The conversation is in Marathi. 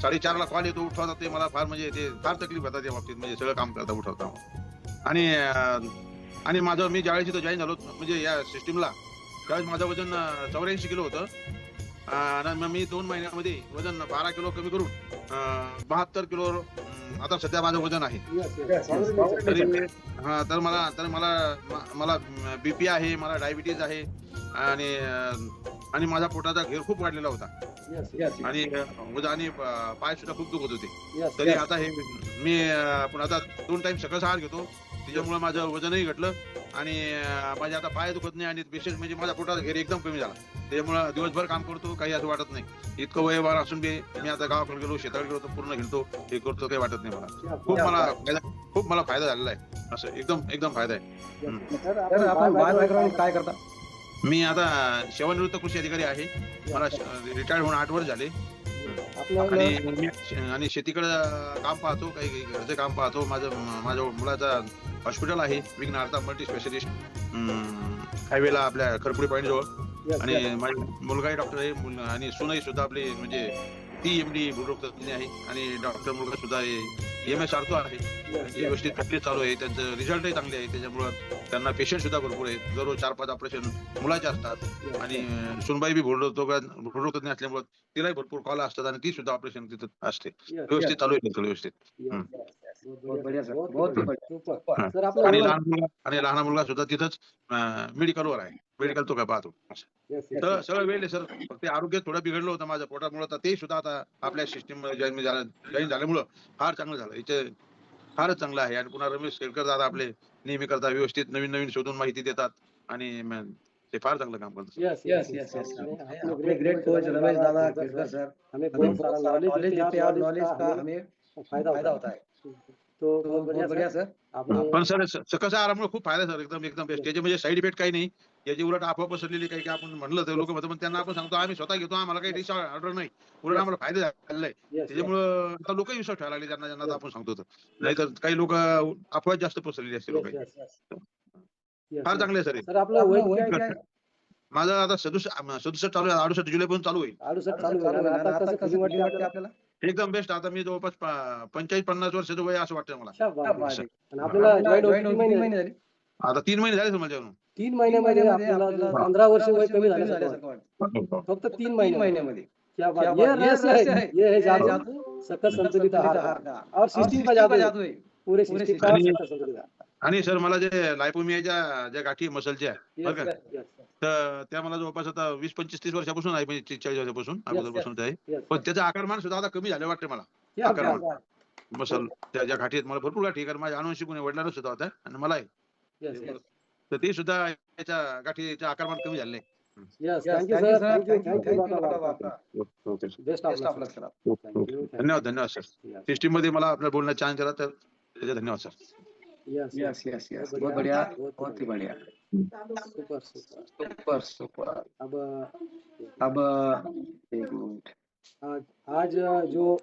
4:30 ला कॉल येतो उठवता ते मला फार म्हणजे ते फार तकलीफ होतात त्या बाबतीत म्हणजे सगळं काम करता उठवता. आणि आणि मी ज्यावेळेस इथं जॉइन झालो म्हणजे या सिस्टमला त्यावेळेस माझं वजन 84 किलो होतं. आणि मग मी 2 महिन्यामध्ये वजन 12 किलो कमी करून 72 किलो आता सध्या माझं वजन आहे. तरी तर मला बीपी आहे, मला डायबिटीज आहे आणि आणि माझा पोटाचा घेर खूप वाढलेला होता. आणि आणि पाय सुद्धा खूप दुखत होते. तरी आता हे मी पण आता 2 टाइम सकस आहार घेतो. त्याच्यामुळे माझं वजनही घटलं आणि माझे आता पाय दुखत नाही आणि विशेष म्हणजे माझा पोटाचा घेर एकदम कमी झाला. त्याच्यामुळे दिवसभर काम करतो, काही असं वाटत नाही. इतकं वयोभार असून बी मी आता गावाकडे गेलो, शेताकडे गेलो तर पूर्ण हिंडतो, हे करतो, काही वाटत नाही मला. खूप मला फायदा झालेला आहे. असं एकदम फायदा आहे. तर आपण बाय काय करता? मी आता सेवानिवृत्त कृषी अधिकारी आहे. मला रिटायर्ड होऊन 8 वर्ष झाले. आणि शेतीकडे काम पाहतो, काही घरचं काम पाहतो. माझ्या मुलाचा हॉस्पिटल आहे, विघ्नहर्ता मल्टी स्पेशालिस्ट हायवेला आपल्या खरपुडी पॉईंट जवळ. आणि माझा मुलगाही डॉक्टर आहे आणि सूनही सुद्धा आपली म्हणजे ती एमडी हृदरोग तज्ञ आहे आणि डॉक्टर मुलगा सुद्धा एमएस सारखो आहे. व्यवस्थित प्रॅक्टिस चालू आहे, त्यांचं रिझल्टही चांगले आहे. त्याच्यामुळं त्यांना पेशंट सुद्धा भरपूर आहेत. दररोज 4-5 ऑपरेशन मुलाचे असतात आणि सुनबाई बी हृदरोग तज्ञ असल्यामुळे तिलाही भरपूर कॉल असतात आणि ती सुद्धा ऑपरेशन तिथं असते. व्यवस्थित चालू आहे त्यांचं व्यवस्थित. बहुत बढ़िया सर, बहुत बढ़िया. हां. आणि लहान मुलगा सुद्धा तिथंच मेडिकलवर आहे. मेडिकल तो काय पाहतो. तर सगळं वेळ आहे सर. फक्त आरोग्य थोडं बिघडलं होतं माझ्या पोटामुळं, तर ते सुद्धा आता आपल्या सिस्टममध्ये जॉईन झाल्यामुळं फार चांगलं झालं. इथे फारच चांगलं आहे. आणि पुन्हा रमेश केळकर दादा आपले नेहमी करता व्यवस्थित नवीन शोधून माहिती देतात आणि ते फार चांगलं काम करतात. यस. अपने ग्रेट कोच रमेश दादा केळकर सर हमें बहुत सारा नॉलेज देते हैं और नॉलेज का हमें फायदा होता है. तो बहुत बढ़िया सर. पण सर सकस आहारामुळे खूप फायदा आहे सर. एकदम बेस्ट. त्याचे म्हणजे साईड इफेक्ट काही नाही. याची उलट अफवा पसरलेली काही आपण म्हणलं तर लोक म्हणतात, पण त्यांना आपण सांगतो आम्ही स्वतः घेतो, आम्हाला काही डिश ऑर्डर नाही. उलट आम्हाला फायदा झालेला आहे. त्याच्यामुळं आता लोकही विश्वास ठेवायला लागले ज्यांना आपण सांगतो तर. नाहीतर काही लोक अफवा जास्त पसरलेली असते लोकांची. फार चांगले आहे सर हे. सर आपलं वय काय? माझं आता 67 चालू आहे. 68 जुलैपासून चालू होईल. 68 चालू आहे. आता कसं फिलिंग वाटते आपल्याला? एकदम बेस्ट. आता मी जवळपास 45-50 वर्षाचं वय असं वाटतं मला. आणि आपल्याला जॉईन होऊन किती महिने झाले? आता 3 महिने झाले सर माझ्या. 3 महिन्यामध्ये आपल्याला 15 वर्ष वय कमी झाल्यासारखं वाटतं. फक्त 3 महिन्यामध्ये. क्या बात, ये रहस्य है. ये है जादू सकस संतुलित आहार का और सिस्टम का जादू है. पूरे सिस्टम का सकस संतुलित आहार. आणि सर मला जे लायपोमियाच्या ज्या गाठी मसलच्या बरं का, तर त्या मला जवळपास आता 20-25-30 वर्षापासून आहे, म्हणजे 40 वर्षापासून अगोदरपासून आहे. पण त्याचं आकारमान सुद्धा आता कमी झालं वाटतं मला. आकारमान मसल त्या ज्या गाठी आहेत, मला भरपूर गाठी, कारण माझ्या अनुवंशिक गुण वडिलांना सुद्धा होत्या आणि मलाही. तर ते सुद्धा याच्या गाठीचं आकारमान कमी झाले. Thank you sir. Best of luck sir. धन्यवाद सर. सिस्टीम मध्ये मला आपल्याला बोलण्यात चान्स दिला तर त्याचे धन्यवाद सर. यस. बहुत बढ़िया, बहुत ही बढ़िया. सुपर. अब एक मिनट. आज जो